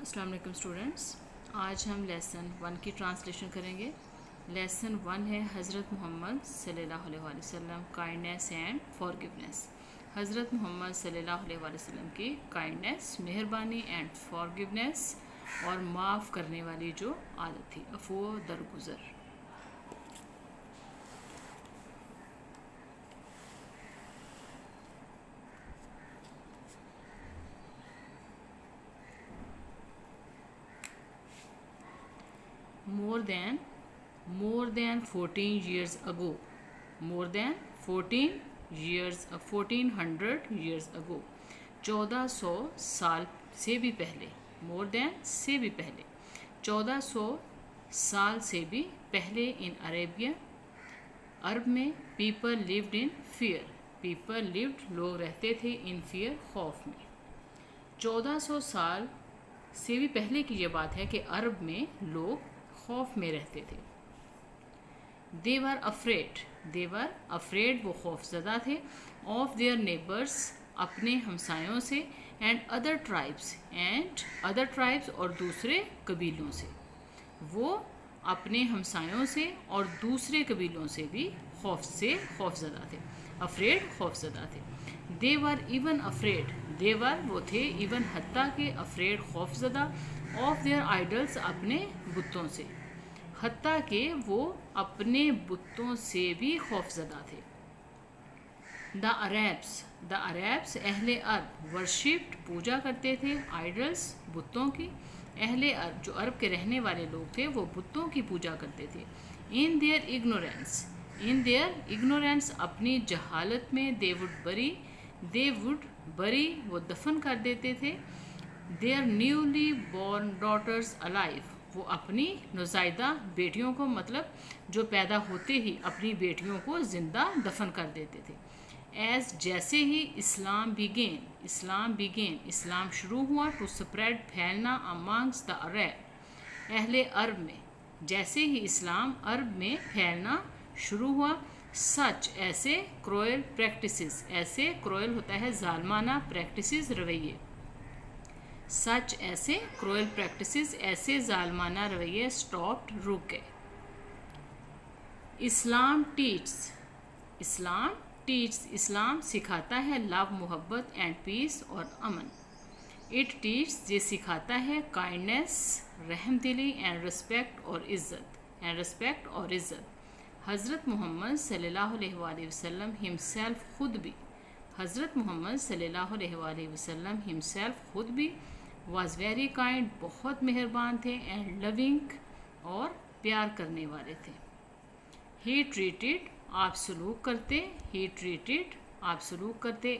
अस्सलाम वालेकुम स्टूडेंट्स। आज हम लेसन 1 की ट्रांसलेशन करेंगे। लेसन 1 है हज़रत मोहम्मद सल्लल्लाहु अलैहि वसल्लम काइंडनेस एंड फॉरगिवनेस। हज़रत मोहम्मद सल्लल्लाहु अलैहि वसल्लम की काइंडनेस, मेहरबानी एंड फॉरगिवनेस और माफ़ करने वाली जो आदत थी, अफ़ो दरगुज़र। more than 14 years ago, more than 1400 years ago, 1400 साल से भी पहले, more than से भी पहले, 1400 साल से भी पहले इन अरेबिया, अरब में people lived in fear, people lived लोग रहते थे in fear खौफ में। 1400 साल से भी पहले की ये बात है कि अरब में लोग खौफ में रहते थे। दे वर अफ्रेड वो खौफजदा थे, ऑफ देयर नेबर्स अपने हमसायों से, एंड अदर ट्राइब्स और दूसरे कबीलों से। वो अपने हमसायों से और दूसरे कबीलों से भी खौफजदा थे। अफ्रेड खौफजदा थे। दे वर इवन अफ्रेड, देवर वो थे, इवन हत्ता के अफ्रेड खौफजदा, ऑफ देयर आइडल्स अपने बुतों से, हत्ता के वो अपने बुतों से भी खौफजदा थे। द अरब्स अहले अरब वर्शिप्ड पूजा करते थे, आइडल्स बुतों की। अहले अरब जो अरब के रहने वाले लोग थे वो बुतों की पूजा करते थे। इन देयर इग्नोरेंस अपनी जहालत में, दे वुड बरी वो दफन कर देते थे। Their newly born daughters alive वो अपनी नौज़ायदा बेटियों को, मतलब जो पैदा होते ही अपनी बेटियों को जिंदा दफन कर देते थे। एज जैसे ही इस्लाम बिगेन इस्लाम शुरू हुआ, टू स्प्रेड फैलना, अमंग्स द अरब अहले अरब में, जैसे ही इस्लाम अरब में फैलना शुरू हुआ, सच ऐसे क्रोयल प्रैक्टिसेस, ऐसे क्रोयल होता है जालमाना, प्रैक्टिसेस रवैये, सच ऐसे क्रोयल प्रैक्टिसेस ऐसे जालमाना रवैये स्टॉप्ड रुक गए। इस्लाम इस्लाम सिखाता है लव मोहब्बत एंड पीस और अमन। इट टीच ये सिखाता है काइंडनेस रहमदिली एंड रिस्पेक्ट और इज़्ज़त। हज़रत मोहम्मद सल्लल्लाहु अलैहि वसल्लम हिमसेल्फ खुद भी, हज़रत मोहम्मद सल्लल्लाहु अलैहि वसल्लम हिमसेल्फ खुद भी वॉज वेरी काइंड बहुत मेहरबान थे, एंड लविंग और प्यार करने वाले थे। ही ट्रीटेड आप सलूक करते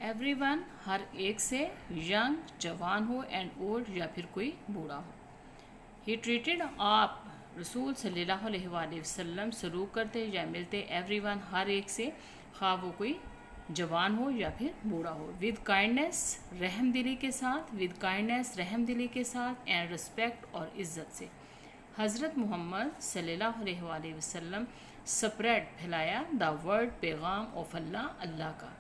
एवरीवन हर एक से, यंग जवान हो एंड ओल्ड या फिर कोई बूढ़ा हो। ही ट्रीटेड आप रसूल सल्लल्लाहु अलैहि वसल्लम सलूक करते या मिलते एवरीवन हर एक से, खा वो कोई जवान हो या फिर बूढ़ा हो। विद काइंडनेस रहमदिली के साथ एंड रिस्पेक्ट और इज़्ज़त से। हज़रत मोहम्मद सल्लल्लाहु अलैहि वसल्लम स्प्रेड फैलाया, द वर्ड पैगाम ऑफ अल्लाह का,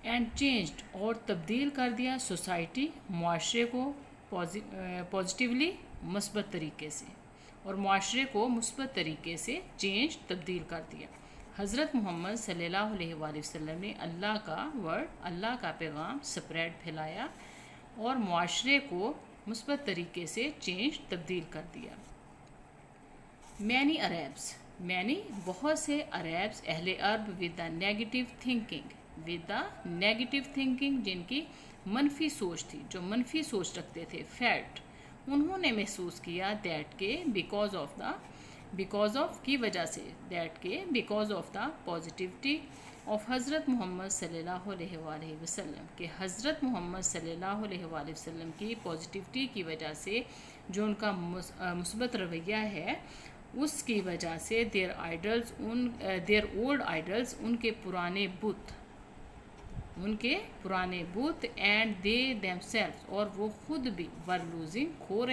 एंड चेंज्ड और तब्दील कर दिया, सोसाइटी मुआशरे को पॉजिटिवली मुस्बत तरीके से, और मुआशरे को मुस्बत तरीके से चेंज तब्दील कर दिया। हज़रत मोहम्मद सल्लल्लाहु अलैहि वसल्लम ने अल्लाह का वर्ड, अल्लाह का पैगाम स्प्रेड फैलाया और मुआशरे को मुस्बत तरीके से चेंज तब्दील कर दिया। मैनी बहुत से अरब्स अहले अरब विद द नेगेटिव थिंकिंग जिनकी मनफी सोच थी, जो मनफी सोच रखते थे, फेल्ट उन्होंने महसूस किया, दैट के बिकॉज ऑफ की वजह से, दैट के because of the positivity of हज़रत मोहम्मद सल्लल्लाहु अलैहि वसल्लम, के हज़रत मोहम्मद सल्लल्लाहु अलैहि वसल्लम की पॉजिटिविटी की वजह से, जो उनका मुस्बत रवैया है, उसकी वजह से देयर ओल्ड आइडल्स उनके पुराने बुत एंड दे देमसेल्व्स और वो खुद भी वर लूजिंग खो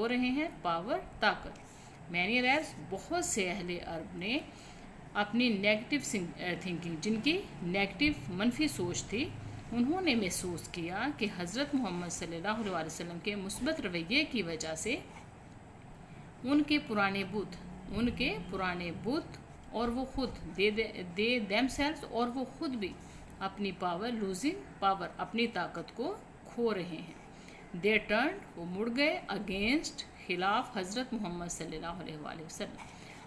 रहे हैं पावर ताकत। मैनी अरब्स बहुत से अहले अरब ने अपनी नेगेटिव थिंकिंग, जिनकी नेगेटिव मनफी सोच थी, उन्होंने महसूस किया कि हज़रत मोहम्मद सल्लल्लाहु अलैहि वसल्लम के मुस्बत रवैये की वजह से उनके पुराने बुत और वो खुद दे देमसेल्व्स, और वो खुद भी अपनी लूजिंग पावर, अपनी ताकत को खो रहे हैं। दे टर्न, वो मुड़ गए, अगेंस्ट, खिलाफ हज़रत मोहम्मद सल्लल्लाहु अलैहि वसल्लम,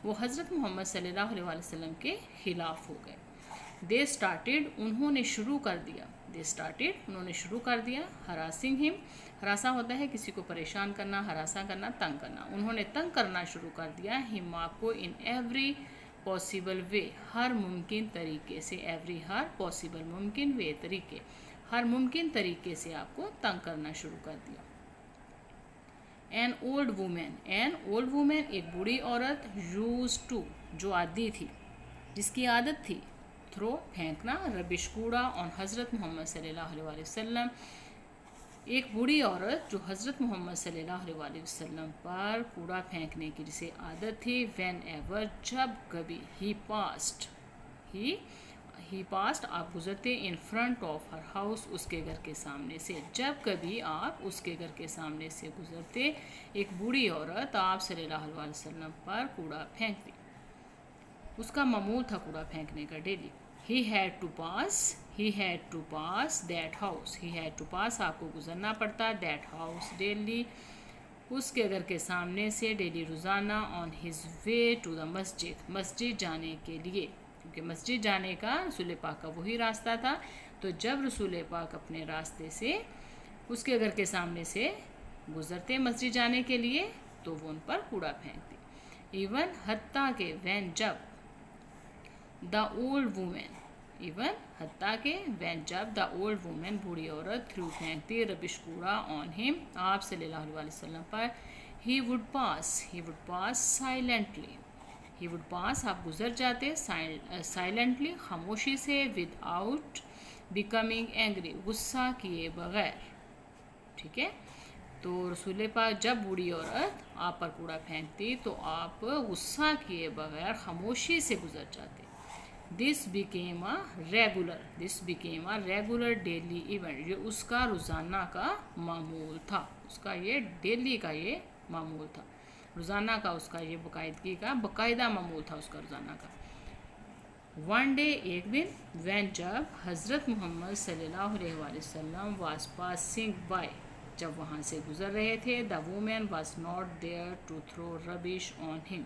वो हज़रत मोहम्मद सल्लल्लाहु अलैहि वसल्लम के खिलाफ हो गए। दे स्टार्टेड, उन्होंने शुरू कर दिया हरासिंग हिम, हरासा होता है किसी को परेशान करना, हरासा करना, तंग करना। उन्होंने तंग करना शुरू कर दिया हिम, आपको, इन एवरी पॉसिबल वे, हर मुमकिन तरीके से, हर पॉसिबल मुमकिन वे, तरीके, हर मुमकिन तरीके से आपको तंग करना शुरू कर दिया। एन ओल्ड वुमेन, एक बूढ़ी औरत, यूज्ड टू, जो आदी थी, जिसकी आदत थी, थ्रो, फेंकना, रबिश, कूड़ा, ऑन हज़रत मोहम्मद सल्लल्लाहु अलैहि वसल्लम, एक बूढ़ी औरत जो हज़रत मोहम्मद सल्लल्लाहु अलैहि वसल्लम पर कूड़ा फेंकने की जिसे आदत थी। व्हेन एवर, जब कभी, ही पास्ट, आप गुजरते, in front of her house, उसके घर के सामने से, जब कभी आप उसके घर के सामने से गुजरते, एक बूढ़ी औरत आप सल्लल्लाहु अलैहि वसल्लम पर कूड़ा फेंकती। उसका मामूल था कूड़ा फेंकने का daily. He had to pass that house, आपको गुजरना पड़ता, दैट हाउस, डेली, उसके घर के सामने से, डेली, रोज़ाना, on his way to the मस्जिद जाने के लिए, क्योंकि मस्जिद जाने का रसूल पाक का वही रास्ता था। तो जब रसूल पाक अपने रास्ते से उसके घर के सामने से गुजरते मस्जिद जाने के लिए, तो वो उन पर कूड़ा फेंकती। इवन, हत्ता के, वैन, जब, द ओल्ड वुमेन, जब द ओल्ड वुमेन, बूढ़ी औरत, थ्रू, फेंकती, रबिश, कूड़ा, ऑन हिम, आप सल्लल्लाहु अलैहि वसल्लम पर, ही वुड पास साइलेंटली, आप गुजर जाते, साइलेंटली, खामोशी से, विदाउट बिकमिंग एंग्री, गुस्सा किए बगैर। ठीक है, तो रसूल पाक जब बूढ़ी औरत आप पर कूड़ा फेंकती तो आप गुस्सा किए बगैर खामोशी से गुजर जाते। This became a regular daily event, ये उसका रोज़ाना का मामूल था, उसका ये डेली का ये मामूल था, रोज़ाना का उसका ये बाकायदा मामूल था उसका रोज़ाना का। वन डे, एक दिन, वैन, जब, हज़रत मोहम्मद सल्लल्लाहु अलैहि वसल्लम वाज पासिंग बाय, जब वहाँ से गुजर रहे थे, the women was not there to throw rubbish on him,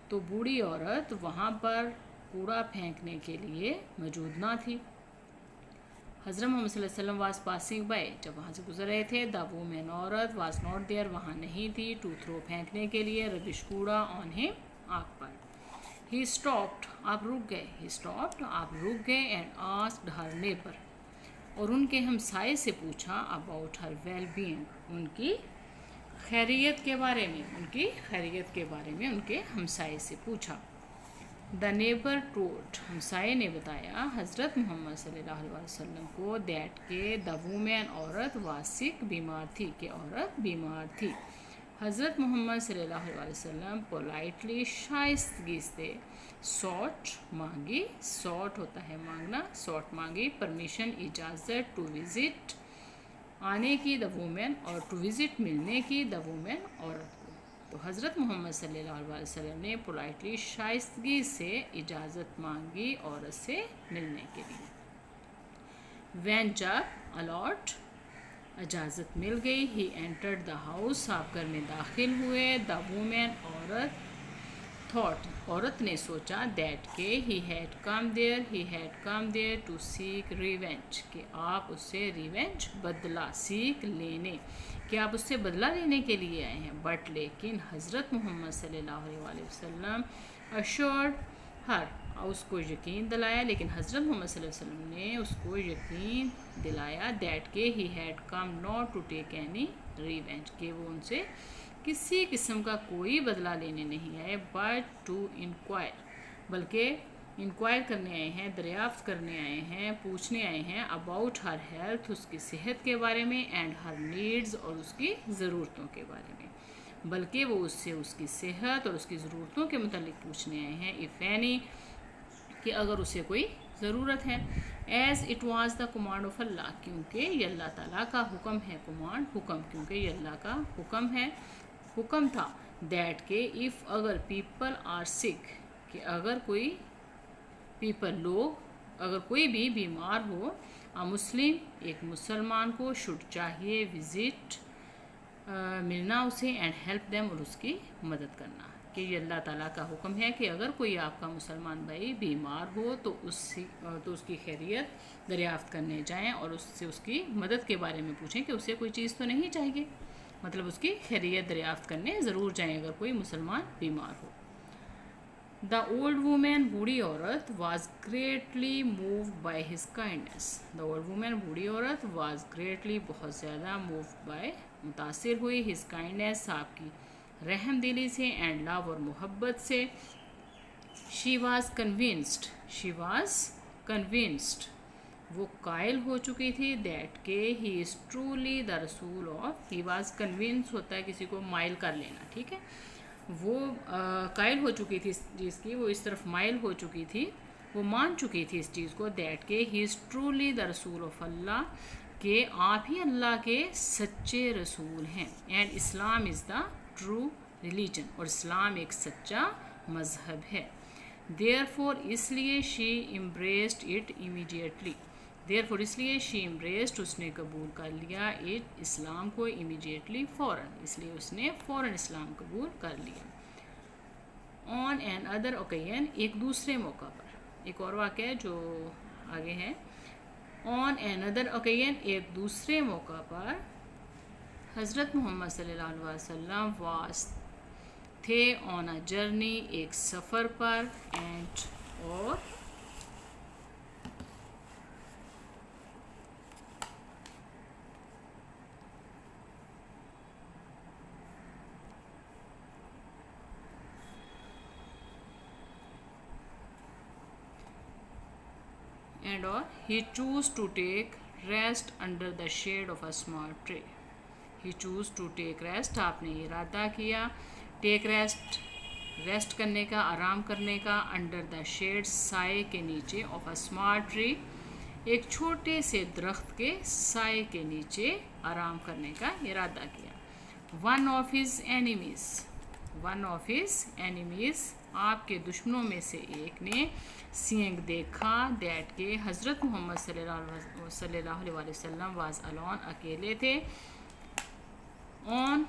तो बूढ़ी औरत वहाँ पर कूड़ा फेंकने के लिए मौजूद ना थी। हज़रत मोहम्मद सल्लल्लाहु अलैहि वसल्लम वाज पासिंग बाय, जब वहाँ से गुजर रहे थे, द वुमेन, औरत, वाज नॉट देयर, वहाँ नहीं थी, टू थ्रो, फेंकने के लिए, रबिश, कूड़ा, ऑन हिम, आप पर। ही स्टॉप्ड, आप रुक गए, एंड आस्क्ड हर नेबर, और उनके हमसाये से पूछा, अबाउट हर वेल बीइंग, उनकी खैरियत के बारे में उनके हमसाये से पूछा। द नेबर टोल्ड, हमसाये ने बताया हज़रत मोहम्मद सल्लल्लाहु अलैहि वसल्लम को, दैट के, द वुमेन, औरत, वासिक, बीमार थी, कि औरत बीमार थी। हज़रत मोहम्मद सल्लल्लाहु अलैहि वसल्लम पोलाइटली, शाइस्तगी से, सॉट होता है मांगना, मांगी, परमिशन, इजाज़त, टू विज़िट, आने की, द वुमेन, और टू विज़िट, मिलने की, द वुमेन, औरत को। तो हज़रत मोहम्मद सल्लल्लाहु अलैहि वसल्लम ने पोलाइटली, शाइस्तगी से इजाज़त मांगी औरत से मिलने के लिए। वैन, जब, अलॉट, इजाज़त मिल गई, ही एंटर्ड द हाउस, आप घर में दाखिल हुए, द वुमेन, औरत, थॉट, औरत ने सोचा, दैट के, he had come there to seek revenge, कि आप उससे रिवेंज, बदला, सीख, लेने, कि आप उससे बदला लेने के लिए आए हैं। बट लेकिन हज़रत मोहम्मद सल्लल्लाहु अलैहि वसल्लम अश्योर्ड हर, उसको यकीन दिलाया, लेकिन हज़रत मोहम्मद सल्लल्लाहु अलैहि वसल्लम ने उसको यकीन दिलाया, दैट के, he had come not to take any revenge, कि वो उनसे किसी किस्म का कोई बदला लेने नहीं आए, बट टू इंक्वायर, बल्कि इंक्वायर करने आए हैं, दरियाफ्त करने आए हैं, पूछने आए हैं, अबाउट हर हेल्थ, उसकी सेहत के बारे में, एंड हर नीड्स, और उसकी ज़रूरतों के बारे में, बल्कि वो उससे उसकी सेहत और उसकी ज़रूरतों के मुतालिक पूछने आए हैं। इफ़ एनी, कि अगर उसे कोई ज़रूरत है। As it was the command of Allah, क्योंकि ये अल्लाह ताला का हुक्म है। कमांड हुक्म, क्योंकि ये अल्लाह का हुक्म है, हुक्म था। दैट के इफ़ अगर पीपल आर सिक, कि अगर कोई पीपल लोग, अगर कोई भी बीमार हो, आ मुस्लिम एक मुसलमान को शुड चाहिए विजिट मिलना उसे, एंड हेल्प देम और उसकी मदद करना। कि ये अल्लाह ताला का हुक्म है कि अगर कोई आपका मुसलमान भाई बीमार हो तो उसकी खैरियत दरियाफ्त करने जाएं और उससे उसकी मदद के बारे में पूछें कि उसे कोई चीज़ तो नहीं चाहिए, मतलब उसकी खैरियत दरियाफ्त करने ज़रूर जाएं अगर कोई मुसलमान बीमार हो। द ओल्ड वूमेन, बूढ़ी औरत, was greatly move by his kindness. The old women, बूढ़ी औरत, वाज ग्रेटली बहुत ज़्यादा मूव बाय मुतासिर हुई, हिज काइंडनेस आपकी रहम दिली से, एंड लव और मोहब्बत से। शी वॉज कन्विंस्ड, वो कायल हो चुकी थी, दैट के ही इज़ ट्रूली द रसूल ऑफ। ही वॉज कन्विंस होता है किसी को माइल कर लेना, ठीक है। वो कायल हो चुकी थी इस चीज़ की, वो इस तरफ माइल हो चुकी थी, वो मान चुकी थी इस चीज़ को, दैट के ही इज़ ट्रूली द रसूल ऑफ अल्लाह, कि आप ही अल्लाह के सच्चे रसूल हैं। And Islam is the true religion, और इस्लाम एक सच्चा मज़हब है। देयरफॉर इसलिए she embraced it immediately, therefore इसलिए शी एम्ब्रेस्ड उसने कबूल कर लिया, इट इस्लाम को इमीडिएटली फ़ौरन, इसलिए उसने फ़ौरन इस्लाम कबूल कर लिया। ऑन एन अदर ओकेजन, एक दूसरे मौका पर, एक और वाक़या है जो आगे है। ऑन एन अदर ओकेजन, एक दूसरे मौका पर, हज़रत मोहम्मद सल्लल्लाहु अलैहि वसल्लम वास थे ऑन अ जर्नी, एक सफ़र पर, एंड और he chose to take rest under the shade of a small tree. He chose to take rest, आपने इरादा किया, टेक रेस्ट, रेस्ट करने का, आराम करने का, अंडर द शेड, साए के नीचे, ऑफ अ स्मॉल ट्री, एक छोटे से दरख्त के साए के नीचे आराम करने का इरादा किया। वन ऑफ हिज एनिमीज़, आपके दुश्मनों में से एक ने, सीइंग देखा, दैट के हज़रत मोहम्मद सल्लल्लाहु अलैहि वसल्लम वाज अलोन, अकेले थे। On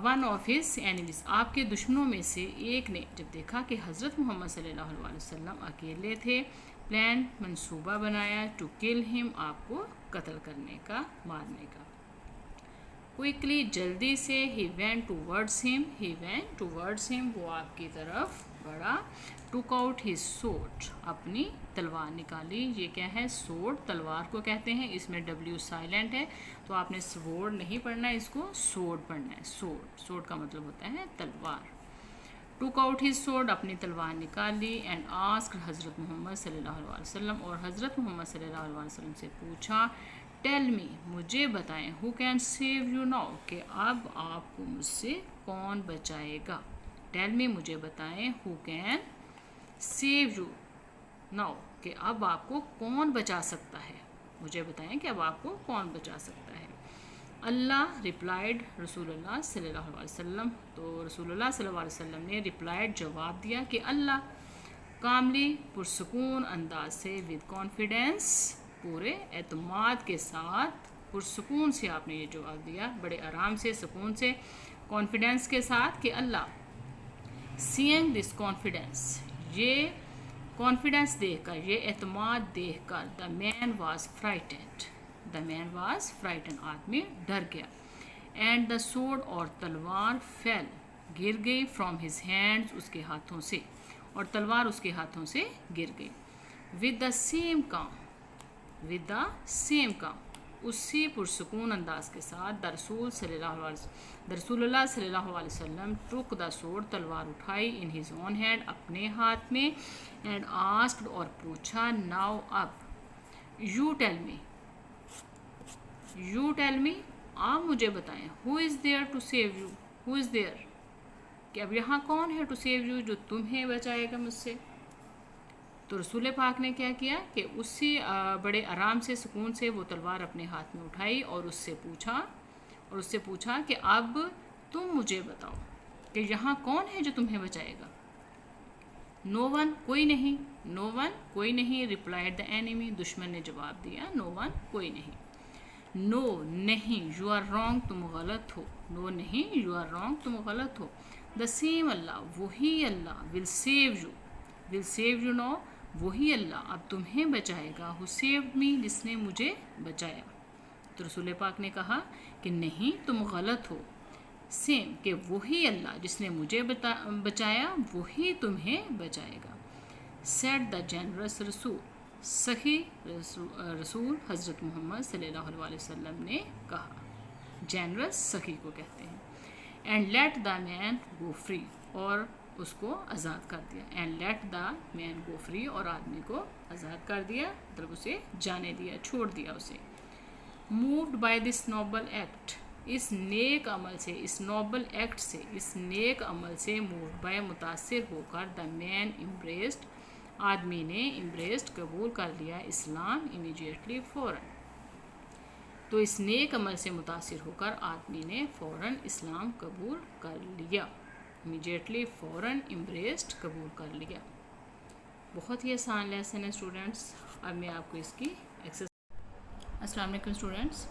one of his enemies, आपके दुश्मनों में से एक ने जब देखा कि हज़रत मोहम्मद सल्लल्लाहु अलैहि वसल्लम अकेले थे, प्लान मंसूबा बनाया, टू किल हिम, आपको कत्ल करने का, मारने का। क्विकली, जल्दी से, ही वेंट टूवर्ड्स हिम, वो आपकी तरफ बढ़ा। टुक आउट हिज सोर्ड, अपनी तलवार निकाली। ये क्या है? सोर्ड, तलवार को कहते हैं, इसमें डब्ल्यू साइलेंट है, तो आपने स्वोर्ड नहीं पढ़ना है, इसको सोर्ड पढ़ना है। सोर्ड का मतलब होता है तलवार। टुक आउट हिज सोर्ड, अपनी तलवार निकाली, एंड आस्क्ड हज़रत मोहम्मद सल्लल्लाहु अलैहि वसल्लम, और हज़रत मोहम्मद सल्लल्लाहु अलैहि वसल्लम से पूछा, टेल मी, मुझे बताएं, who can save you now, कि अब आपको मुझसे कौन बचाएगा। टेल मी, मुझे बताएं, who can save you now, कि अब आपको कौन बचा सकता है, मुझे बताएं कि अब आपको कौन बचा सकता है। अल्लाह रिप्लाइड रसूलुल्लाह सल्लल्लाहु अलैहि वसल्लम, तो रसूलुल्लाह सल्लल्लाहु अलैहि वसल्लम ने रिप्लाइड, जवाब दिया कि अल्लाह, कामली, पुरसकून अंदाज से, विद कॉन्फिडेंस, पूरे एतमाद के साथ, पुरसकून से आपने ये जवाब दिया, बड़े आराम से, सुकून से, कॉन्फिडेंस के साथ, कि अल्लाह, सीइंग दिस कॉन्फिडेंस, ये कॉन्फिडेंस देखकर, ये एतमाद देखकर, द मैन वाज फ्राइटेंड, आदमी डर गया। एंड द सोर्ड, और तलवार, फेल, गिर गई, फ्रॉम हिज हैंड्स, उसके हाथों से, और तलवार उसके हाथों से गिर गई। विद द सेम काम, उसी पुरसकून अंदाज के साथ, रसूलुल्लाह सल्लल्लाहु अलैहि वसल्लम टुक द सोर्ड, तलवार उठाई, इन हिज ओन हैंड, अपने हाथ में, एंड आस्क्ड, और पूछा, नाउ, अब, यू टेल मी, आप मुझे बताएं, who is there to save you, who is there, कि अब यहाँ कौन है, टू सेव यू, जो तुम्हें बचाएगा मुझसे। तो रसूल पाक ने क्या किया कि उसी बड़े आराम से सुकून से वो तलवार अपने हाथ में उठाई और उससे पूछा कि अब तुम मुझे बताओ कि यहाँ कौन है जो तुम्हें बचाएगा। नो वन, कोई नहीं। नो वन, कोई नहीं, रिप्लाइड द एनिमी, दुश्मन ने जवाब दिया, नो वन, कोई नहीं। नो, नहीं, यू आर रॉन्ग, तुम गलत हो। नो नहीं, यू आर रॉन्ग, तुम गलत हो। द सेम अल्लाह, वही अल्लाह, विल सेव यू नो, वही अल्लाह अब तुम्हें बचाएगा। हु सेव्ड मी, जिसने मुझे बचाया। तो रसूल पाक ने कहा कि नहीं, तुम गलत हो। सेम, कि वही अल्लाह जिसने मुझे बचाया वही तुम्हें बचाएगा। सेड द जेनरस रसूल, सही रसूल हज़रत मोहम्मद सल्लल्लाहु अलैहि वसल्लम ने कहा। जेनरस सही को कहते हैं। And let the man go free, और उसको आज़ाद कर दिया। And let the man go free, और आदमी को आज़ाद कर दिया, मतलब उसे जाने दिया, छोड़ दिया उसे। Moved by this Nobel act, इस नेक अमल से, इस नोबल एक्ट से, इस नेक अमल से मूव्ड बाय, मुतासिर होकर, द मैन इम्ब्रेस्ड, आदमी ने इम्ब्रेस्ड, कबूल कर लिया, इस्लाम, इमीडिएटली, फ़ौरन। तो इस नेक अमल से मुतासिर होकर आदमी ने फ़ौरन इस्लाम कबूल कर लिया। इमीडिएटली, फ़ौरन, इम्ब्रेस्ड, कबूल कर लिया। बहुत ही आसान लेसन है स्टूडेंट्स। अब मैं आपको इसकी एक्सरसाइज। अस्सलाम वालेकुम स्टूडेंट्स,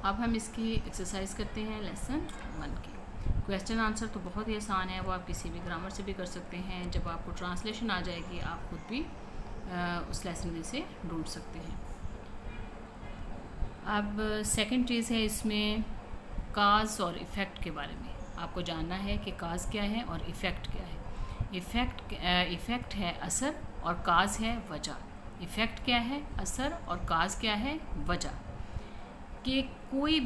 अब हम इसकी एक्सरसाइज करते हैं लेसन 1 की। क्वेश्चन आंसर तो बहुत ही आसान है, वो आप किसी भी ग्रामर से भी कर सकते हैं। जब आपको ट्रांसलेशन आ जाएगी आप खुद भी उस लेसन में से ढूंढ सकते हैं। अब सेकंड चीज़ है इसमें काज और इफ़ेक्ट के बारे में आपको जानना है कि काज क्या है और इफ़ेक्ट क्या है। इफ़ेक्ट है असर और काज है वजह। इफ़ेक्ट क्या है, असर, और काज क्या है, वजह। कि कोई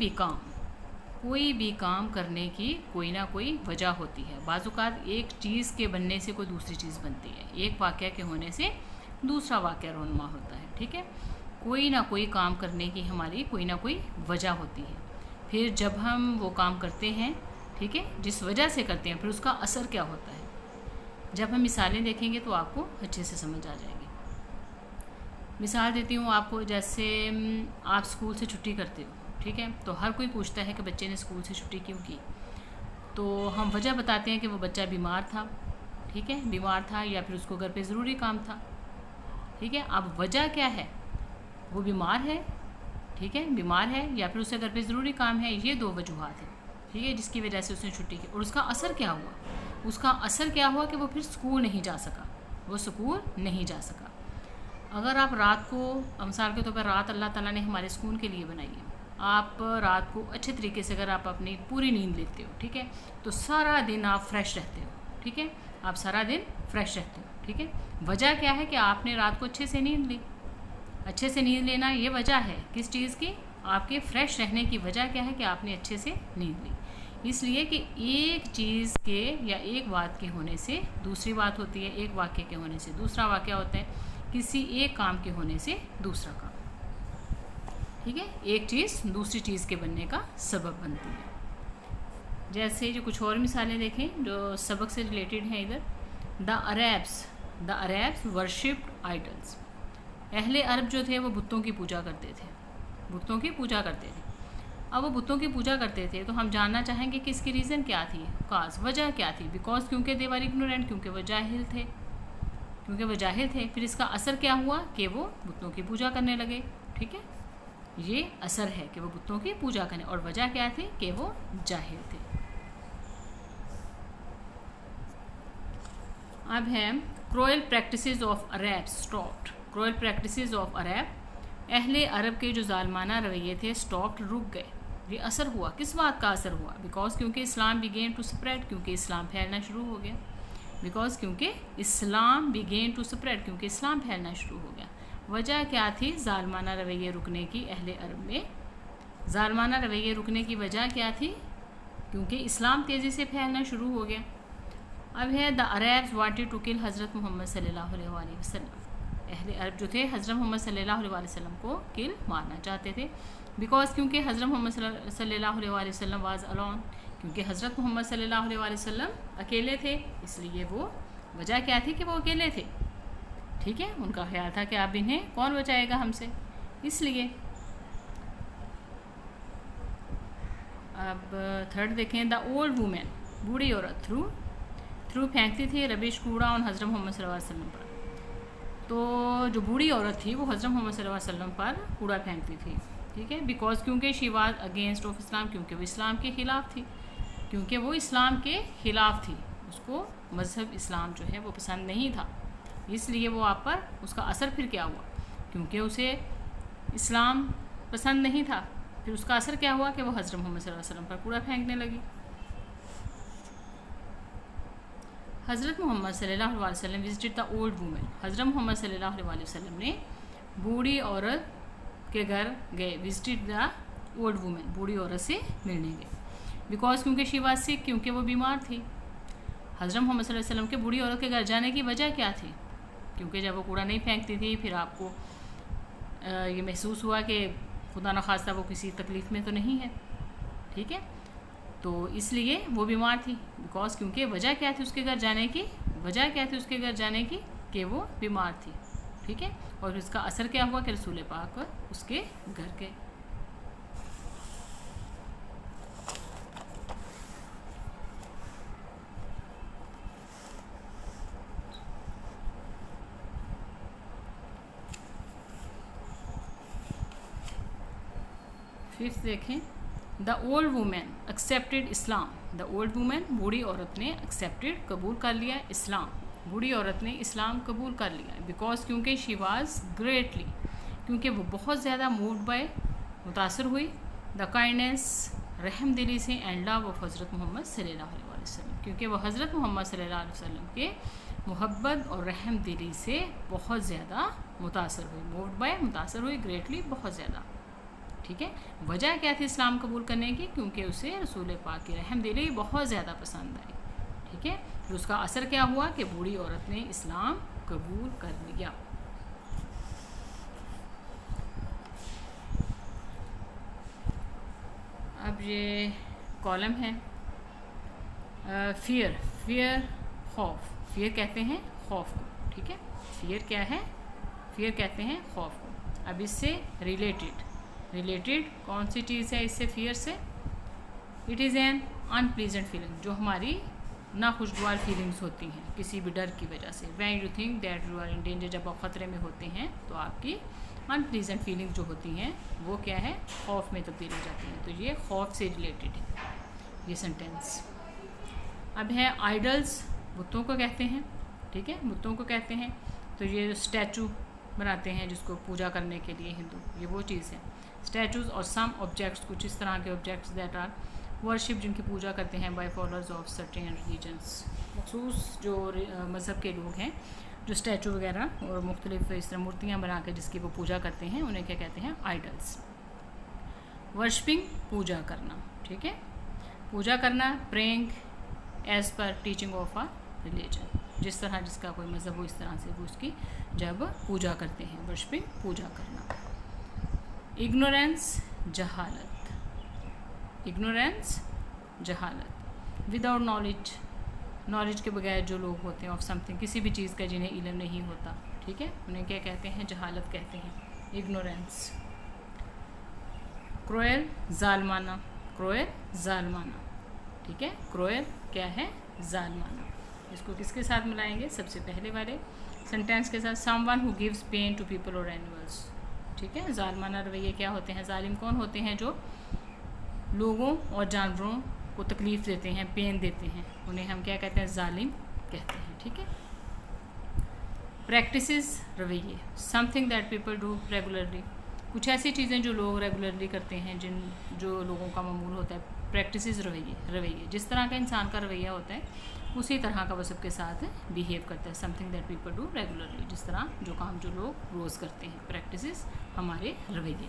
भी काम करने की कोई ना कोई वजह होती है। बाज़-औक़ात एक चीज़ के बनने से कोई दूसरी चीज़ बनती है, एक वाक़या के होने से दूसरा वाक़या रोनुमा होता है, ठीक है। कोई ना कोई काम करने की हमारी कोई ना कोई वजह होती है। फिर जब हम वो काम करते हैं, ठीक है, जिस वजह से करते हैं, फिर उसका असर क्या होता है। जब हम मिसालें देखेंगे तो आपको अच्छे से समझ आ जाएगी। मिसाल देती हूँ आपको, जैसे आप स्कूल से छुट्टी करते हो, ठीक है, तो हर कोई पूछता है कि बच्चे ने स्कूल से छुट्टी क्यों की। तो हम वजह बताते हैं कि वो बच्चा बीमार था, ठीक है, बीमार था, या फिर उसको घर पे ज़रूरी काम था, ठीक है। अब वजह क्या है, वो बीमार है, ठीक है, बीमार है, या फिर उससे घर पे ज़रूरी काम है। ये दो वजूहात हैं, ठीक है, जिसकी वजह से उसने छुट्टी की। और उसका असर क्या हुआ, उसका असर क्या हुआ कि वो फिर स्कूल नहीं जा सका, वो स्कूल नहीं जा सका। अगर आप रात को, मिसाल के तौर पर रात अल्लाह ताला ने हमारे सुकून के लिए बनाई है, आप रात को अच्छे तरीके से अगर आप अपनी पूरी नींद लेते हो, ठीक है, तो सारा दिन आप फ्रेश रहते हो, ठीक है, आप सारा दिन फ्रेश रहते हो, ठीक है। वजह क्या है कि आपने रात को अच्छे से नींद ली। अच्छे से नींद लेना ये वजह है किस चीज़ की, आपके फ्रेश रहने की वजह क्या है कि आपने अच्छे से नींद ली। इसलिए कि एक चीज़ के या एक बात के होने से दूसरी बात होती है, एक वाक़ये के होने से दूसरा वाक़या होता है, किसी एक काम के होने से दूसरा काम, ठीक है, एक चीज़ दूसरी चीज़ के बनने का सबब बनती है। जैसे जो कुछ और मिसालें देखें जो सबक से रिलेटेड हैं इधर। द अरब्स वर्शिप्ड आइडल्स, अहले अरब जो थे वो बुतों की पूजा करते थे, बुतों की पूजा करते थे। अब वो बुतों की पूजा करते थे तो हम जानना चाहेंगे कि इसकी रीज़न क्या थी, काज, वजह क्या थी। बिकॉज क्योंकि दे वर इग्नोरेंट, क्योंकि वो जाहिल थे, फिर इसका असर क्या हुआ कि वो बुतों की पूजा करने लगे, ठीक है, ये असर है कि वो बुतों की पूजा करने। और वजह क्या थी कि वो जाहिल थे। अब है cruel practices of Arabs stopped. Cruel practices of Arab, अहले अरब के जो जालमाना रवैये थे स्टॉप्ड, रुक गए। ये असर हुआ, किस बात का असर हुआ, बिकॉज क्योंकि इस्लाम बिगेन टू स्प्रेड, क्योंकि इस्लाम फैलना शुरू हो गया। बिकॉज क्योंकि इस्लाम बिगेन टू स्प्रेड, क्योंकि इस्लाम फैलना शुरू हो गया। वजह क्या थी जालमाना रवैये रुकने की अहले अरब में। जालमाना रवैये रुकने की वजह क्या थी, क्योंकि इस्लाम तेज़ी से फैलना शुरू हो गया। अब है the Arabs wanted to kill हज़रत मोहम्मद सल्लल्लाहु अलैहि वसल्लम, अहले अरब जो थे हज़रत मोहम्मद सल्लल्लाहु अलैहि वसल्लम को किल मारना चाहते थे। बिकॉज क्योंकि हज़रत मोहम्मद सल्लल्लाहु अलैहि वसल्लम वाज अलोन, क्योंकि हज़रत मोहम्मद सल्लल्लाहु अलैहि वसल्लम अकेले थे, इसलिए वो वजह क्या थी कि वो अकेले थे। ठीक है, उनका ख्याल था कि अब इन्हें कौन बचाएगा हमसे, इसलिए। अब थर्ड देखें, द ओल्ड वुमेन, बूढ़ी औरत थ्रू फेंकती थी रबिश कूड़ा ऑन हज़रत मोहम्मद सल्लल्लाहु अलैहि वसल्लम पर। तो जो बूढ़ी औरत थी वो हज़रत मोहम्मद सल्लल्लाहु अलैहि वसल्लम पर कूड़ा फेंकती थी, ठीक है, बिकॉज क्योंकि she was against of Islam, क्योंकि वो इस्लाम के ख़िलाफ़ थी, क्योंकि वो इस्लाम के ख़िलाफ़ थी, उसको मज़हब इस्लाम जो है वो पसंद नहीं था, इसलिए वो आप पर उसका असर फिर क्या हुआ, क्योंकि उसे इस्लाम पसंद नहीं था, फिर उसका असर क्या हुआ कि वो हज़रत मोहम्मद सल्लल्लाहु अलैहि वसल्लम पर कूड़ा फेंकने लगी। हज़रत मोहम्मद सल्लल्लाहु अलैहि वसल्लम विजिटेड द ओल्ड वुमेन, हज़रत मोहम्मद सल्लल्लाहु अलैहि वसल्लम ने बूढ़ी औरत के घर गए, विजिटेड द ओल्ड वुमेन, बूढ़ी औरत से मिलने गए, बिकॉज क्योंकि शी वाज सिक, क्योंकि वो बीमार थी। हज़रत मोहम्मद सल्लल्लाहु अलैहि वसल्लम के बूढ़ी औरत के घर जाने की वजह क्या थी, क्योंकि जब वो कूड़ा नहीं फेंकती थी फिर आपको ये महसूस हुआ कि खुदा न खास्ता वो किसी तकलीफ़ में तो नहीं है, ठीक है, तो इसलिए वो बीमार थी, बिकॉज क्योंकि वजह क्या थी उसके घर जाने की, वजह क्या थी उसके घर जाने की कि वो बीमार थी, ठीक है, और इसका असर क्या हुआ कि रसूल पाक उसके घर गए। फिफ्थ देखें, the old women accepted Islam, the old women, बूढ़ी औरत ने एक्सेप्टेड, कबूल कर लिया इस्लाम, बूढ़ी औरत ने इस्लाम कबूल कर लिया, बिकॉज क्योंकि शी वाज ग्रेटली, क्योंकि वो बहुत ज़्यादा मूव्ड बाय, मुतासर हुई, द काइंडनेस, रहम दिली से, एंड लव ऑफ हज़रत मोहम्मद सल्लल्लाहु अलैहि वसल्लम, क्योंकि वो हज़रत मोहम्मद सल्लल्लाहु अलैहि वसल्लम के मोहब्बत और रहम दिली से बहुत ज़्यादा मुतासर हुई, मूव्ड बाय, मुतासर हुई, ग्रेटली, बहुत ज़्यादा, ठीक है। वजह क्या थी इस्लाम कबूल करने की, क्योंकि उसे रसूल पाक की रहमदिली बहुत ज़्यादा पसंद आई, ठीक है, फिर उसका असर क्या हुआ कि बूढ़ी औरत ने इस्लाम कबूल कर लिया। अब ये कॉलम है फियर खौफ, फियर कहते हैं खौफ को, ठीक है, फियर क्या है, फियर कहते हैं खौफ को। अब इससे रिलेटेड कौन सी चीज़ है इससे, फियर से, it is an unpleasant feeling, जो हमारी नाखुशगवार फीलिंग्स होती हैं किसी भी डर की वजह से, when you think that you are in danger, जब आप ख़तरे में होते हैं तो आपकी अनप्लीजेंट फीलिंग जो होती हैं वो क्या है, खौफ में तब्दील हो जाती हैं, तो ये खौफ से रिलेटेड है ये सेंटेंस। अब है आइडल्स, बुतों को कहते हैं, ठीक है, बुतों को कहते हैं, तो ये स्टैचू बनाते हैं जिसको पूजा करने के लिए हिंदू, ये वो चीज़ है, स्टैचूज़ और सम ऑब्जेक्ट्स, कुछ इस तरह के ऑब्जेक्ट्स दैट आर वर्शिप, जिनकी पूजा करते हैं by followers of certain religions, मखसूस जो मज़हब के लोग हैं, जो स्टैचू वगैरह और मुख्तलिफ इस तरह मूर्तियाँ बना के जिसकी वो पूजा करते हैं, उन्हें क्या कहते हैं, आइडल्स। वर्शिपिंग, पूजा करना, ठीक है, पूजा करना, praying as per teaching of a religion, जिस तरह जिसका कोई मज़हब हो इस तरह से वो उसकी जब पूजा करते हैं, वर्शिपिंग, पूजा करना। इग्नोरेंस, जहालत, इग्नोरेंस, जहालत, विदाउट नॉलेज के बगैर जो लोग होते हैं ऑफ समथिंग, किसी भी चीज़ का जिन्हें इल्म नहीं होता, ठीक है, उन्हें क्या कहते हैं, जहालत कहते हैं, इग्नोरेंस। क्रोएल, जालमाना, क्रोएल, जालमाना, ठीक है, क्रोएल क्या है, जालमाना, इसको किसके साथ मिलाएंगे, सबसे पहले वाले सेंटेंस के साथ, someone who gives pain to people और एनिमल्स, ठीक है, जालिमाना रवैये क्या होते हैं, जालिम कौन होते हैं, जो लोगों और जानवरों को तकलीफ़ देते हैं, पेन देते हैं, उन्हें हम क्या कहते हैं, जालिम कहते हैं, ठीक है। प्रैक्टिसेस, रवैये, something that people do regularly, कुछ ऐसी चीज़ें जो लोग रेगुलरली करते हैं, जो लोगों का मामूल होता है, प्रैक्टिसेस, रवैये, जिस तरह का इंसान का रवैया होता है उसी तरह का वो सबके साथ बिहेव करता है, something that people do regularly, जिस तरह जो काम जो लोग रोज़ करते हैं, प्रैक्टिसेस हमारे रवैये।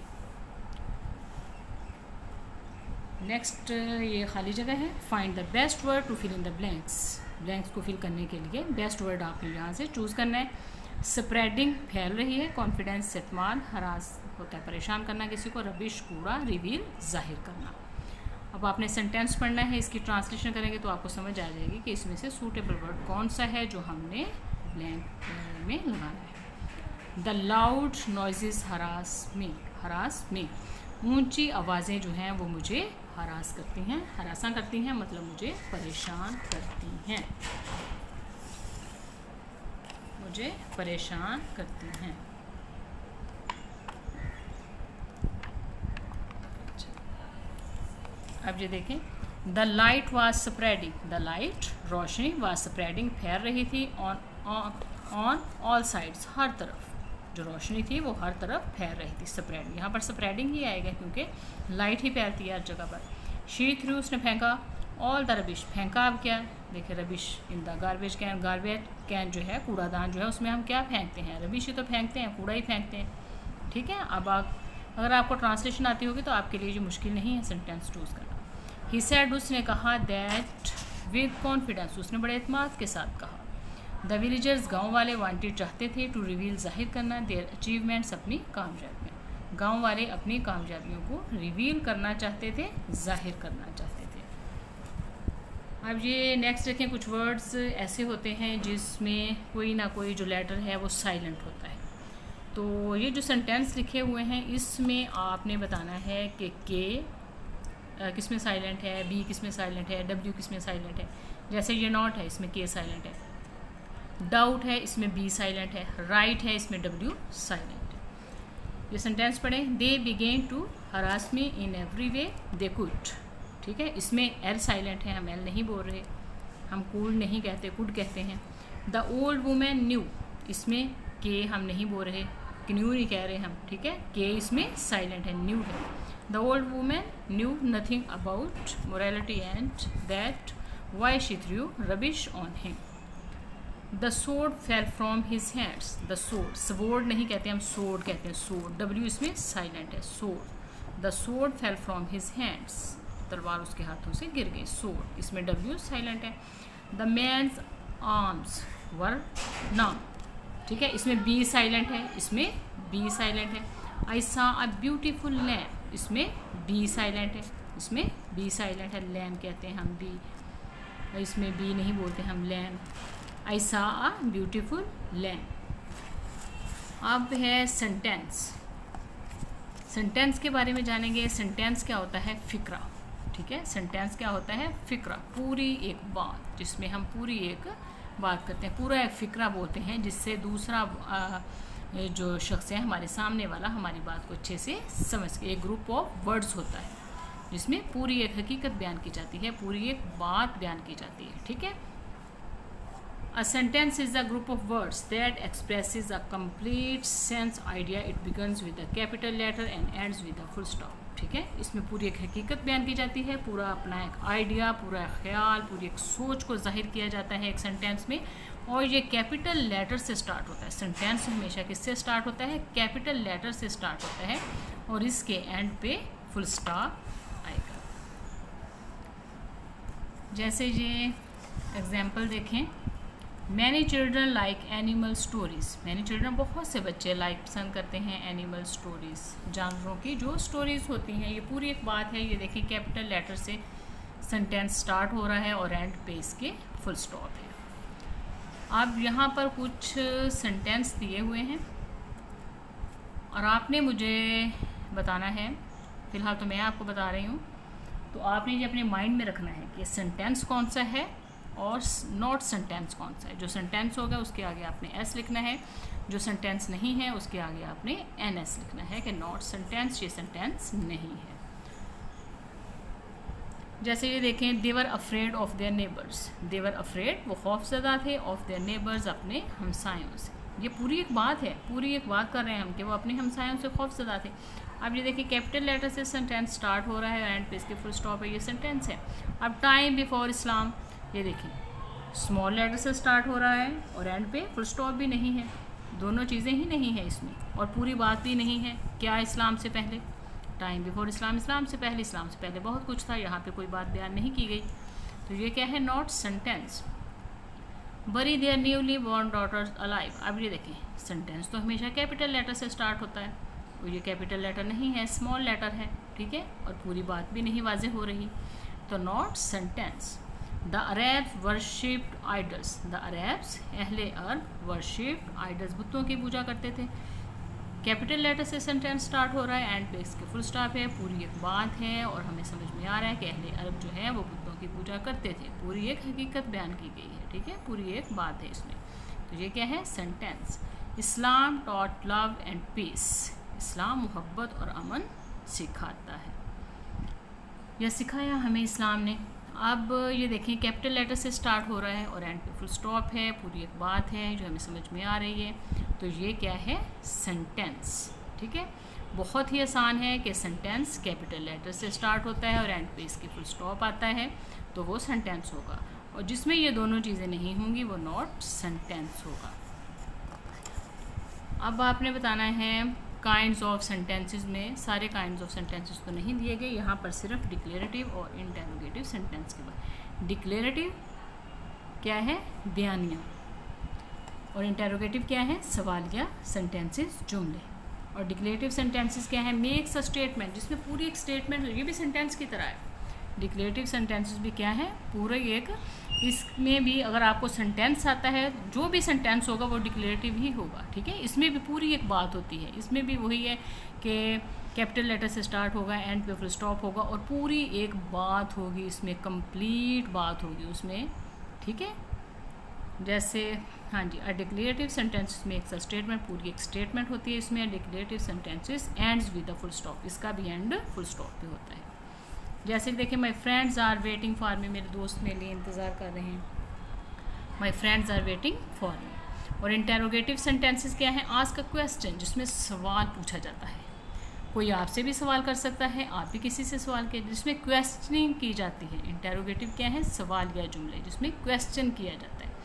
नेक्स्ट ये खाली जगह है, find the best word to fill in the blanks को फिल करने के लिए बेस्ट वर्ड आपने यहाँ से चूज़ करना है। स्प्रेडिंग, फैल रही है, कॉन्फिडेंस, इत्मीनान, हरास होता है परेशान करना किसी को, रबिश, कूड़ा, रिवील, जाहिर करना। अब आपने सेंटेंस पढ़ना है, इसकी ट्रांसलेशन करेंगे तो आपको समझ आ जाएगी कि इसमें से सूटेबल वर्ड कौन सा है जो हमने ब्लैंक में लगाना है। द लाउड नॉइजेस हरास मी। ऊंची आवाज़ें जो हैं वो मुझे हरासा करती हैं मतलब मुझे परेशान करती हैं, अब ये देखें, the light was spreading, the light Roshni was spreading फैल रही थी, ऑन ऑल साइड्स, हर तरफ जो रोशनी थी वो हर तरफ फैल रही थी। स्प्रेड, यहाँ पर स्प्रेडिंग ही आएगा क्योंकि लाइट ही फैलती है हर जगह पर। शी थ्रू, उसने फेंका, ऑल द रबिश, फेंका अब क्या, देखिए rubbish in the garbage can, garbage can जो है कूड़ादान जो है उसमें हम क्या फेंकते हैं, रबिश ही तो फेंकते हैं, कूड़ा ही फेंकते हैं। ठीक है, अब अगर आपको ट्रांसलेशन आती होगी तो आपके लिए ये मुश्किल नहीं है सेंटेंस चूज़ करना। ही सेड, उसने कहा, दैट विद कॉन्फिडेंस, उसने बड़े एतमाद के साथ कहा। द विलेजर्स, गाँव वाले, वांटेड, चाहते थे, टू रिवील, जाहिर करना, देयर अचीवमेंट्स, अपनी कामयाबियाँ। गाँव वाले अपनी कामयाबियों को रिवील करना चाहते थे, जाहिर करना चाहते थे। अब ये नेक्स्ट देखें, कुछ वर्ड्स ऐसे होते हैं जिसमें कोई ना कोई जो लेटर है वो साइलेंट होता है। तो ये जो सेंटेंस लिखे हुए हैं इसमें आपने बताना है कि के किस में साइलेंट है, बी किस में साइलेंट है, डब्ल्यू किस में साइलेंट है। जैसे ये नॉट है, इसमें के साइलेंट है। डाउट है, इसमें बी साइलेंट है। राइट है, इसमें डब्ल्यू साइलेंट है। ये सेंटेंस पढ़ें, they began to harass me in every way they could. ठीक है, इसमें एल साइलेंट है, हम एल नहीं बोल रहे, हम कूड नहीं कहते, कुड कहते हैं। द ओल्ड वुमेन न्यू, इसमें के हम नहीं बोल रहे, न्यू नहीं कह रहे हम। ठीक है, के इसमें साइलेंट है, न्यू है। The old women knew nothing about morality and that why she threw rubbish on him. The sword fell from his hands, the sword, sword नहीं कहते हम, सोर्ड कहते हैं, सोर्ड, डब्ल्यू इसमें साइलेंट है, sword. The sword fell from his hands, तलवार उसके हाथों से गिर गई, सोर्ड, इसमें डब्ल्यू साइलेंट है। द मैन्स आर्म्स वर नम, ठीक है, इसमें बी साइलेंट है, इसमें बी साइलेंट है। आई सा अ ब्यूटीफुल लैम्प, इसमें बी साइलेंट है, इसमें बी साइलेंट है, लैम्प कहते हैं हम बी, इसमें बी नहीं बोलते हम, लैम्प। आई सा अ ब्यूटीफुल लैम्प। अब है सेंटेंस, सेंटेंस के बारे में जानेंगे। सेंटेंस क्या होता है, फिक्रा। ठीक है, सेंटेंस क्या होता है, फिक्रा, पूरी एक बात जिसमें हम पूरी एक बात करते हैं, पूरा एक फ़िक्रा बोलते हैं, जिससे दूसरा जो शख्स है हमारे सामने वाला हमारी बात को अच्छे से समझ के, एक ग्रुप ऑफ वर्ड्स होता है जिसमें पूरी एक हकीकत बयान की जाती है, पूरी एक बात बयान की जाती है। ठीक है, a sentence is a group of words that expresses a complete sense idea. It begins with a capital letter and ends with a full stop. ठीक है, इसमें पूरी एक हकीकत बयान की जाती है, पूरा अपना एक आइडिया, पूरा एक ख्याल, पूरी एक सोच को जाहिर किया जाता है एक सेंटेंस में, और ये कैपिटल लेटर से स्टार्ट होता है। सेंटेंस हमेशा किससे स्टार्ट होता है, कैपिटल लेटर से स्टार्ट होता है, और इसके एंड पे फुल स्टॉप आएगा। जैसे ये एग्जाम्पल देखें, many children like animal stories, many children, बहुत से बच्चे लाइक पसंद करते हैं एनिमल स्टोरीज़, जानवरों की जो स्टोरीज़ होती हैं। ये पूरी एक बात है, ये देखिए कैपिटल लेटर से सेंटेंस स्टार्ट हो रहा है और एंड पे इसके फुल स्टॉप है। अब यहाँ पर कुछ सेंटेंस दिए हुए हैं और आपने मुझे बताना है, फ़िलहाल तो मैं आपको बता रही हूँ, तो आपने ये अपने माइंड में रखना है कि सेंटेंस कौन सा है और नॉट सेंटेंस कौन सा है। जो सेंटेंस होगा उसके आगे आपने एस लिखना है, जो सेंटेंस नहीं है उसके आगे आपने एन एस लिखना है कि नॉट सेंटेंस, ये सेंटेंस नहीं है। जैसे ये देखें, they were afraid of their neighbours, they were afraid, वो खौफज़दा थे, ऑफ देयर नेबर्स, अपने हमसायों से। ये पूरी एक बात है, पूरी एक बात कर रहे हैं हम कि वो अपने हमसायों से खौफज़दा थे। अब ये देखिए कैपिटल लेटर से सेंटेंस स्टार्ट हो रहा है, एंड पे इसके फुल स्टॉप है, ये सेंटेंस है। अब टाइम बिफोर इस्लाम, ये देखिए स्मॉल लेटर से स्टार्ट हो रहा है और एंड पे फुल स्टॉप भी नहीं है, दोनों चीज़ें ही नहीं है इसमें, और पूरी बात भी नहीं है। क्या इस्लाम से पहले, टाइम बिफोर इस्लाम, इस्लाम से पहले, इस्लाम से पहले बहुत कुछ था, यहाँ पे कोई बात बयान नहीं की गई, तो ये क्या है, not sentence. Bury their newly born daughters alive. अब ये देखें, सेंटेंस तो हमेशा कैपिटल लेटर से स्टार्ट होता है, और ये कैपिटल लेटर नहीं है, स्मॉल लेटर है। ठीक है, और पूरी बात भी नहीं वाज़ेह हो रही, तो not sentence. The Arabs worshipped idols, the Arabs अहले अरब वर्शिप्ड आइडल्स, बुतों की पूजा करते थे। कैपिटल लेटर से सेंटेंस स्टार्ट हो रहा है, एंड पे इसके फुल स्टॉप है, पूरी एक बात है और हमें समझ में आ रहा है कि अहले अरब जो है वो बुतों की पूजा करते थे। पूरी एक हकीकत बयान की गई है, ठीक है, पूरी एक बात है इसमें। तो ये क्या है, sentence. Islam taught love and peace, Islam मोहब्बत और अमन सिखाता है, यह सिखाया हमें इस्लाम ने। अब ये देखें कैपिटल लेटर से स्टार्ट हो रहा है और एंड पे फुल स्टॉप है, पूरी एक बात है जो हमें समझ में आ रही है। तो ये क्या है, सेंटेंस, ठीक है। बहुत ही आसान है कि सेंटेंस कैपिटल लेटर से स्टार्ट होता है और एंड पे इसकी फुल स्टॉप आता है तो वो सेंटेंस होगा, और जिसमें ये दोनों चीज़ें नहीं होंगी वो नॉट सेंटेंस होगा। अब आपने बताना है काइंड्स ऑफ सेंटेंसेस में, सारे काइंड्स ऑफ सेंटेंसेस तो नहीं दिए गए, यहाँ पर सिर्फ डिक्लेरेटिव और इंटेरोगेटिव सेंटेंस के बाद। डिक्लेरेटिव क्या है, बयानिया, और इंटेरोगेटिव क्या है, सवालिया सेंटेंसेस, जुमले। और डिक्लेरेटिव सेंटेंसेस क्या है, मेक्स अ स्टेटमेंट, जिसमें पूरी एक स्टेटमेंट, ये भी सेंटेंस की तरह है। डिक्लेरेटिव सेंटेंसेस भी क्या है, पूरे एक, इसमें भी अगर आपको सेंटेंस आता है, जो भी सेंटेंस होगा वो डिक्लेरेटिव ही होगा, ठीक है। इसमें भी पूरी एक बात होती है, इसमें भी वही है कि कैपिटल लेटर से स्टार्ट होगा, एंड पे फुल स्टॉप होगा और पूरी एक बात होगी, इसमें कंप्लीट बात होगी उसमें, ठीक है। जैसे हाँ जी, a declarative sentence makes a statement, पूरी एक स्टेटमेंट होती है इसमें। Declarative sentences ends with a full stop, इसका भी एंड फुल स्टॉप पे होता है। जैसे कि देखिए, my friends are waiting for me, मेरे दोस्त मेरे लिए इंतज़ार कर रहे हैं, my friends are waiting for me. और इंटेरोगेटिव सेंटेंसेस क्या है, आस्क अ क्वेश्चन, जिसमें सवाल पूछा जाता है, कोई आपसे भी सवाल कर सकता है, आप भी किसी से सवाल किया, जिसमें क्वेश्चनिंग की जाती है। इंटेरोगेटिव क्या है, सवाल या जुमले जिसमें क्वेश्चन किया जाता है।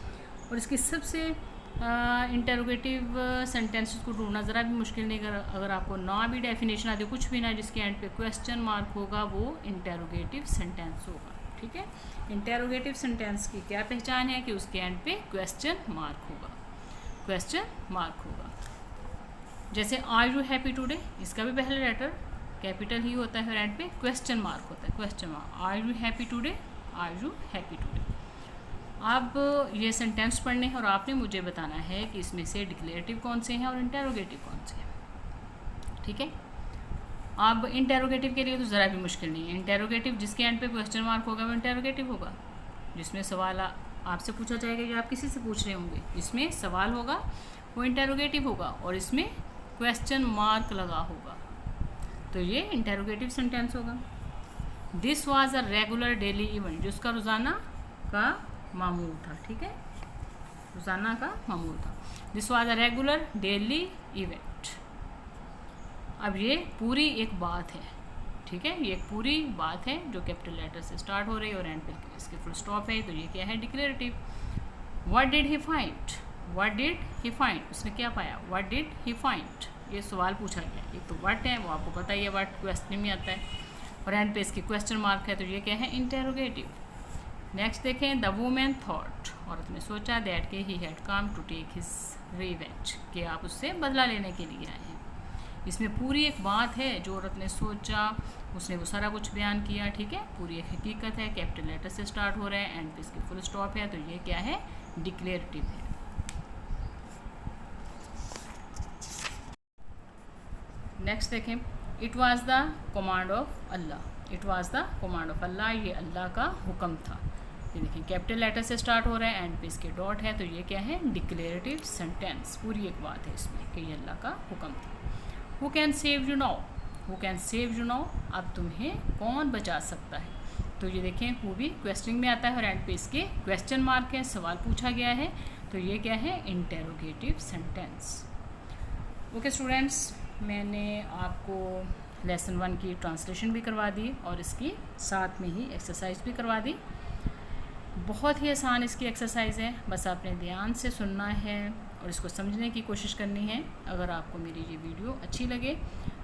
और इसकी सबसे इंटेरोगेटिव सेंटेंसेस को ढूंढना ज़रा भी मुश्किल नहीं, अगर आपको ना भी डेफिनेशन आती, कुछ भी ना, जिसके एंड पे क्वेश्चन मार्क होगा, वो इंटेरोगेटिव सेंटेंस होगा, ठीक है। इंटेरोगेटिव सेंटेंस की क्या पहचान है कि उसके एंड पे क्वेश्चन मार्क होगा, क्वेश्चन मार्क होगा। जैसे आर यू हैप्पी टुडे, इसका भी पहले लेटर कैपिटल ही होता है और एंड पे क्वेश्चन मार्क होता है, question mark. Are you happy today, are you happy today. अब ये सेंटेंस पढ़ने हैं और आपने मुझे बताना है कि इसमें से डिक्लेरेटिव कौन से हैं और इंटेरोगेटिव कौन से हैं, ठीक है। अब इंटेरोगेटिव के लिए तो ज़रा भी मुश्किल नहीं है। इंटेरोगेटिव जिसके एंड पे क्वेश्चन मार्क होगा वो इंटेरोगेटिव होगा, जिसमें सवाल आपसे पूछा जाएगा या आप किसी से पूछ रहे होंगे, इसमें सवाल होगा वो इंटेरोगेटिव होगा, और इसमें क्वेश्चन मार्क लगा होगा तो ये इंटेरोगेटिव सेंटेंस होगा। This was a regular daily event, जिसका रोज़ाना का मामूल था, ठीक है, रोज़ाना का मामूल था। This was a regular daily event. अब ये पूरी एक बात है, ठीक है, ये एक पूरी बात है जो कैपिटल लेटर से स्टार्ट हो रही है और एंड पे इसके फुल स्टॉप है, तो ये क्या है, declarative. What did he find, what did he find, उसने क्या पाया, व्हाट डिड ही फाइंड, ये सवाल पूछा गया। एक तो व्हाट है, वो आपको पता ही है, व्हाट क्वेश्चन में आता है, और एंड पे इसकी क्वेश्चन मार्क है, तो ये क्या है, इंटेरोगेटिव। नेक्स्ट देखें, द वुमेन थॉट, औरत ने सोचा, दैट के he had come to take his revenge, कि आप उससे बदला लेने के लिए आए हैं। इसमें पूरी एक बात है जो औरत ने सोचा, उसने वो सारा कुछ बयान किया, ठीक है, पूरी एक हकीकत है, कैपिटल लेटर से स्टार्ट हो रहा है, एंड पे इसकी फुल स्टॉप है, तो ये क्या है, डिक्लेरेटिव है। नेक्स्ट देखें, it was the command of Allah, it was the command of Allah, ये अल्लाह का हुक्म था। ये देखें कैपिटल लेटर से स्टार्ट हो रहा है, एंड पे इसके डॉट है, तो ये क्या है, डिक्लेरेटिव सेंटेंस, पूरी एक बात है इसमें कि ये अल्लाह का हुक्म था। Who can save you now, who can save you now, अब तुम्हें कौन बचा सकता है, तो ये देखें हु भी क्वेश्चनिंग में आता है और एंड पे इसके क्वेश्चन मार्क है, सवाल पूछा गया है, तो ये क्या है, इंटेरोगेटिव सेंटेंस। ओके स्टूडेंट्स, मैंने आपको लेसन 1 की ट्रांसलेशन भी करवा दी और इसकी साथ में ही एक्सरसाइज भी करवा दी। बहुत ही आसान इसकी एक्सरसाइज है, बस आपने ध्यान से सुनना है और इसको समझने की कोशिश करनी है। अगर आपको मेरी ये वीडियो अच्छी लगे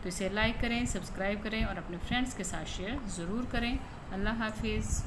तो इसे लाइक करें, सब्सक्राइब करें और अपने फ्रेंड्स के साथ शेयर ज़रूर करें। अल्लाह हाफिज़।